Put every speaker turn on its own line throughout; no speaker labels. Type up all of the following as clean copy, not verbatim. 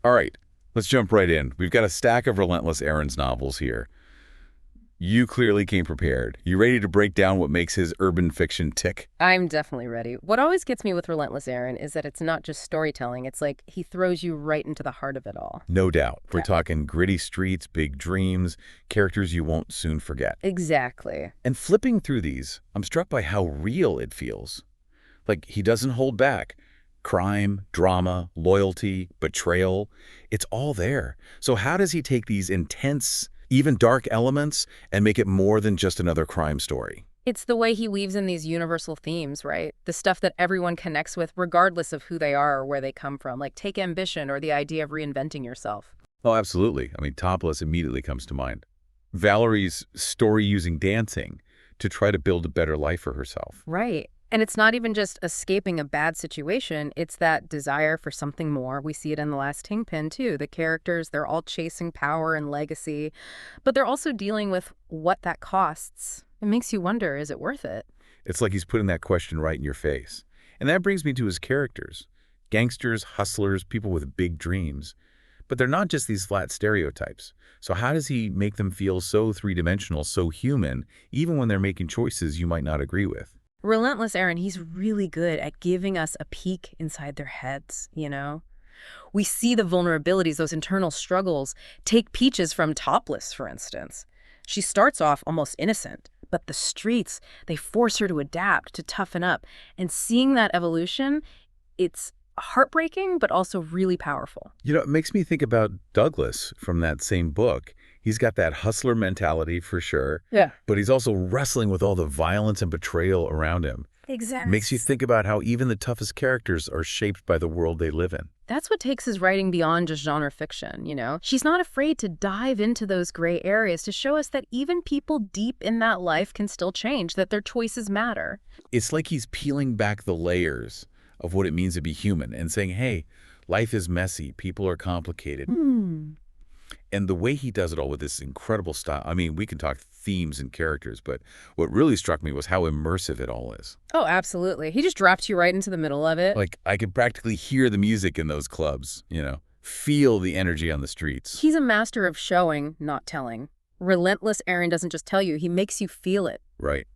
All right, let's jump right in. We've got a stack of Relentless Aaron's novels here. You clearly came prepared. You ready to break down what makes his urban fiction tick?
I'm definitely ready. What always gets me with Relentless Aaron is that it's not just storytelling. It's like he throws you right into the heart of it all.
No doubt. We're
Yeah.
talking gritty streets, big dreams, characters you won't soon forget.
Exactly.
And flipping through these, I'm struck by how real it feels. Like he doesn't hold back. Crime, drama, loyalty, betrayal, it's all there. So how does he take these intense, even dark elements and make it more than just another crime story?
It's the way he weaves in these universal themes, right? The stuff that everyone connects with regardless of who they are or where they come from. Like take ambition or the idea of reinventing yourself.
Oh, absolutely. I mean, Topless immediately comes to mind. Valerie's story using dancing to try to build a better life for herself.
Right. And it's not even just escaping a bad situation. It's that desire for something more. We see it in The Last Kingpin, too. The characters, they're all chasing power and legacy, but they're also dealing with what that costs. It makes you wonder, is it worth it?
It's like he's putting that question right in your face. And that brings me to his characters. Gangsters, hustlers, people with big dreams. But they're not just these flat stereotypes. So how does he make them feel so three-dimensional, so human, even when they're making choices you might not agree with?
Relentless Aaron, he's really good at giving us a peek inside their heads, you know? We see the vulnerabilities, those internal struggles. Take Peaches from Topless, for instance. She starts off almost innocent, but the streets, they force her to adapt, to toughen up. And seeing that evolution, it's heartbreaking, but also really powerful.
You know, it makes me think about Douglas from that same book. He's got that hustler mentality for sure,
Yeah.
but he's also wrestling with all the violence and betrayal around him.
Exactly.
Makes you think about how even the toughest characters are shaped by the world they live in.
That's what takes his writing beyond just genre fiction, you know? She's not afraid to dive into those gray areas to show us that even people deep in that life can still change, that their choices matter.
It's like he's peeling back the layers of what it means to be human and saying, hey, life is messy, people are complicated. And the way he does it all with this incredible style, I mean, we can talk themes and characters, but what really struck me was how immersive it all is.
Oh, absolutely. He just dropped you right into the middle of it.
Like, I could practically hear the music in those clubs, feel the energy on the streets.
He's a master of showing, not telling. Relentless Aaron doesn't just tell you, he makes you feel it.
Right.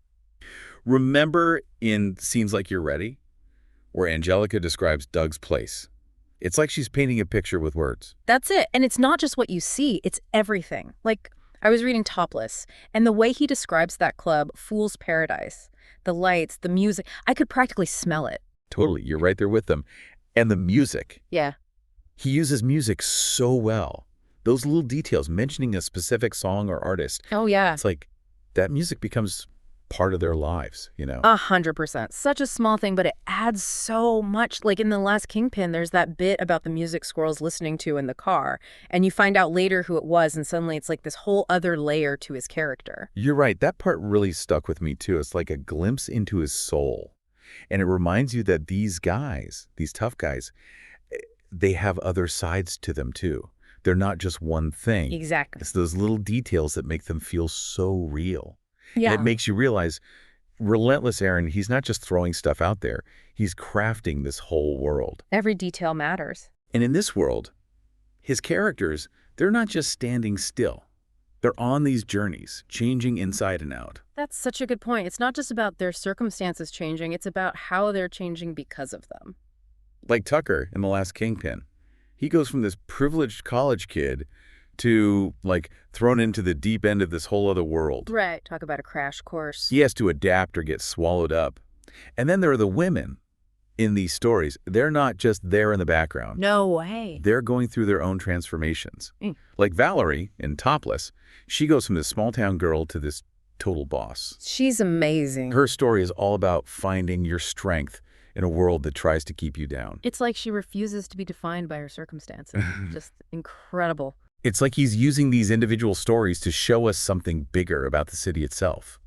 Remember in Scenes Like You're Ready, where Angelica describes Doug's place? It's like she's painting a picture with words.
That's it. And it's not just what you see, it's everything. Like, I was reading Topless, and the way he describes that club, Fool's Paradise, the lights, the music, I could practically smell it.
Totally, you're right there with them. And the music.
Yeah.
He uses music so well. Those little details, mentioning a specific song or artist.
Oh, yeah.
It's like that music becomes part of their lives,
100%. Such a small thing, but it adds so much. Like in The Last Kingpin, there's that bit about the music Squirrel's listening to in the car, and you find out later who it was, and suddenly it's like this whole other layer to his character.
You're right. That part really stuck with me, too. It's like a glimpse into his soul. And it reminds you that these guys, these tough guys, they have other sides to them, too. They're not just one thing.
Exactly.
It's those little details that make them feel so real.
Yeah.
And it makes you realize Relentless Aaron, he's not just throwing stuff out there. He's crafting this whole world.
Every detail matters.
And in this world, his characters, they're not just standing still. They're on these journeys, changing inside and out.
That's such a good point. It's not just about their circumstances changing, it's about how they're changing because of them.
Like Tucker in The Last Kingpin. He goes from this privileged college kid to, like, thrown into the deep end of this whole other world.
Right. Talk about a crash course.
He has to adapt or get swallowed up. And then there are the women in these stories. They're not just there in the background.
No way.
They're going through their own transformations. Like Valerie in Topless, she goes from this small-town girl to this total boss.
She's amazing.
Her story is all about finding your strength in a world that tries to keep you down.
It's like she refuses to be defined by her circumstances. Just incredible.
It's like he's using these individual stories to show us something bigger about the city itself.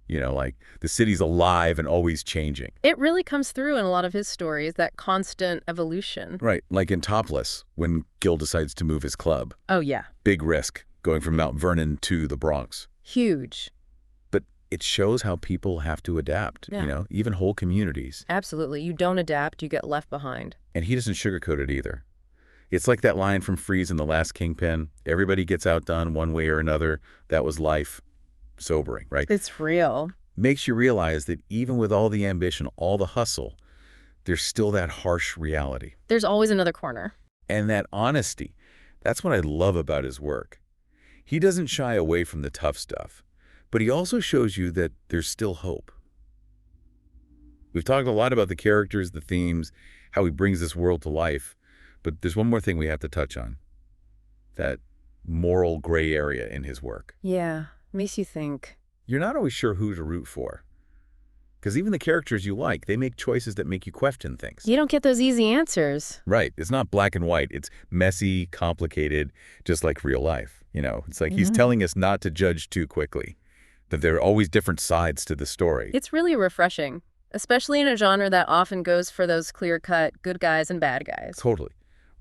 Like the city's alive and always changing.
It really comes through in a lot of his stories, that constant evolution.
Right, like in Topless, when Gil decides to move his club.
Oh, yeah.
Big risk, going from Mount Vernon to the Bronx.
Huge.
But it shows how people have to adapt,
Yeah.
Even whole communities.
Absolutely. You don't adapt, you get left behind.
And he doesn't sugarcoat it either. It's like that line from Freeze in The Last Kingpin. Everybody gets outdone one way or another. That was life. Sobering, right?
It's real.
Makes you realize that even with all the ambition, all the hustle, there's still that harsh reality.
There's always another corner.
And that honesty, that's what I love about his work. He doesn't shy away from the tough stuff, but he also shows you that there's still hope. We've talked a lot about the characters, the themes, how he brings this world to life, but there's one more thing we have to touch on. That moral gray area in his work.
Yeah, makes you think.
You're not always sure who to root for. Because even the characters you like, they make choices that make you question things.
You don't get those easy answers.
Right. It's not black and white. It's messy, complicated, just like real life. It's like he's telling us not to judge too quickly, that there are always different sides to the story.
It's really refreshing, especially in a genre that often goes for those clear-cut good guys and bad guys.
Totally.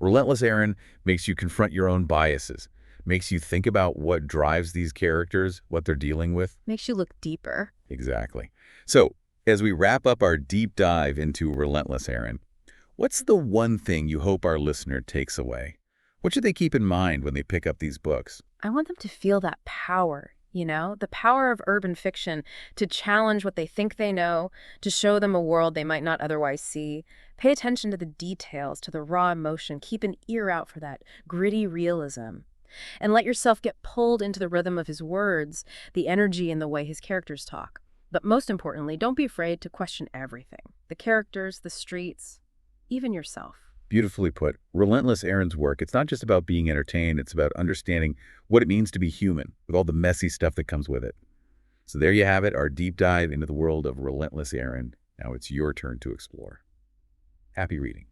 Relentless Aaron makes you confront your own biases, makes you think about what drives these characters, what they're dealing with.
Makes you look deeper.
Exactly. So, as we wrap up our deep dive into Relentless Aaron, what's the one thing you hope our listener takes away? What should they keep in mind when they pick up these books?
I want them to feel that power, the power of urban fiction to challenge what they think they know, to show them a world they might not otherwise see. Pay attention to the details, to the raw emotion. Keep an ear out for that gritty realism. And let yourself get pulled into the rhythm of his words, the energy and the way his characters talk. But most importantly, don't be afraid to question everything. The characters, the streets, even yourself.
Beautifully put. Relentless Aaron's work, it's not just about being entertained, it's about understanding what it means to be human, with all the messy stuff that comes with it. So there you have it, our deep dive into the world of Relentless Aaron. Now it's your turn to explore. Happy reading.